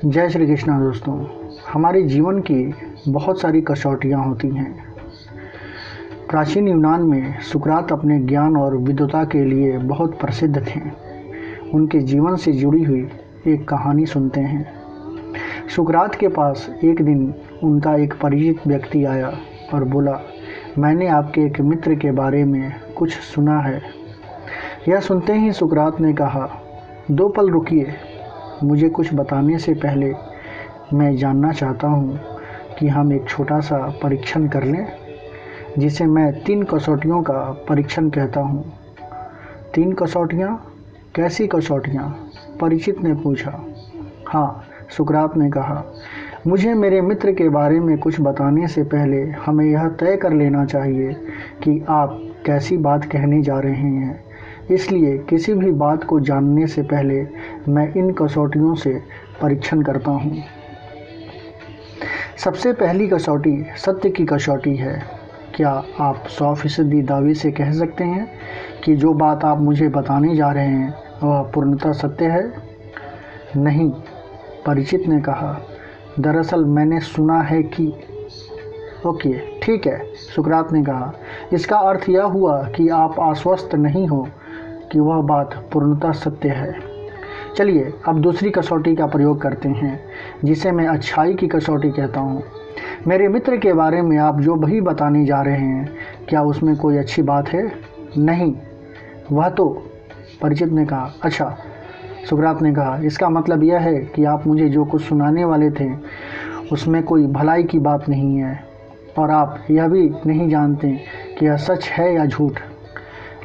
जय श्री कृष्णा दोस्तों। हमारे जीवन की बहुत सारी कसौटियाँ होती हैं। प्राचीन यूनान में सुकरात अपने ज्ञान और विद्वता के लिए बहुत प्रसिद्ध थे। उनके जीवन से जुड़ी हुई एक कहानी सुनते हैं। सुकरात के पास एक दिन उनका एक परिचित व्यक्ति आया और बोला, मैंने आपके एक मित्र के बारे में कुछ सुना है। यह सुनते ही सुकरात ने कहा, 2 पल रुकिए, मुझे कुछ बताने से पहले मैं जानना चाहता हूँ कि हम एक छोटा सा परीक्षण कर लें, जिसे मैं 3 कसौटियों का परीक्षण कहता हूँ। 3 कसौटियाँ? कैसी कसौटियाँ? परिचित ने पूछा। हाँ, सुकरात ने कहा, मुझे मेरे मित्र के बारे में कुछ बताने से पहले हमें यह तय कर लेना चाहिए कि आप कैसी बात कहने जा रहे हैं। इसलिए किसी भी बात को जानने से पहले मैं इन कसौटियों से परीक्षण करता हूँ। सबसे पहली कसौटी सत्य की कसौटी है। क्या आप 100% दावे से कह सकते हैं कि जो बात आप मुझे बताने जा रहे हैं वह पूर्णतः सत्य है? नहीं, परिचित ने कहा, दरअसल मैंने सुना है कि। ओके, ठीक है, सुकरात ने कहा, इसका अर्थ यह हुआ कि आप आश्वस्त नहीं हो कि वह बात पूर्णतः सत्य है। चलिए अब दूसरी कसौटी का प्रयोग करते हैं, जिसे मैं अच्छाई की कसौटी कहता हूँ। मेरे मित्र के बारे में आप जो भी बताने जा रहे हैं, क्या उसमें कोई अच्छी बात है? नहीं, वह तो। परिचित ने कहा, अच्छा। सुकरात ने कहा, इसका मतलब यह है कि आप मुझे जो कुछ सुनाने वाले थे उसमें कोई भलाई की बात नहीं है, और आप यह भी नहीं जानते कि यह सच है या झूठ।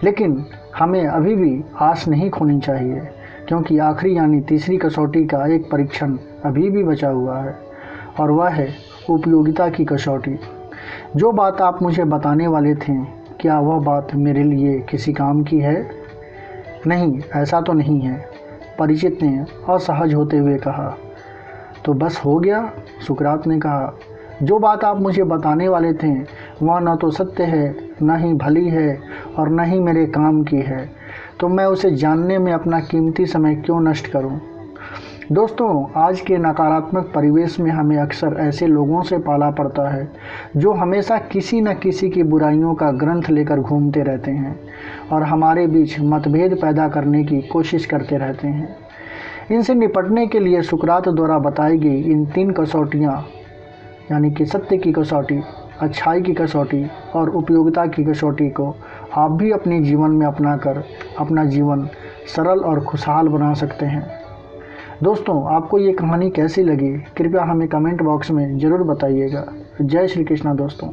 लेकिन हमें अभी भी आस नहीं खोनी चाहिए, क्योंकि आखिरी यानी तीसरी कसौटी का एक परीक्षण अभी भी बचा हुआ है, और वह है उपयोगिता की कसौटी। जो बात आप मुझे बताने वाले थे, क्या वह बात मेरे लिए किसी काम की है? नहीं, ऐसा तो नहीं है, परिचित ने असहज होते हुए कहा। तो बस हो गया, सुकरात ने कहा, जो बात आप मुझे बताने वाले थे वह न तो सत्य है, न ही भली है, और न ही मेरे काम की है, तो मैं उसे जानने में अपना कीमती समय क्यों नष्ट करूं? दोस्तों, आज के नकारात्मक परिवेश में हमें अक्सर ऐसे लोगों से पाला पड़ता है जो हमेशा किसी न किसी की बुराइयों का ग्रंथ लेकर घूमते रहते हैं और हमारे बीच मतभेद पैदा करने की कोशिश करते रहते हैं। इनसे निपटने के लिए सुकरात द्वारा बताई गई इन 3 कसौटियाँ, यानी कि सत्य की कसौटी, अच्छाई की कसौटी और उपयोगिता की कसौटी को आप भी अपने जीवन में अपनाकर अपना जीवन सरल और खुशहाल बना सकते हैं। दोस्तों, आपको ये कहानी कैसी लगी? कृपया हमें कमेंट बॉक्स में ज़रूर बताइएगा। जय श्री कृष्णा दोस्तों।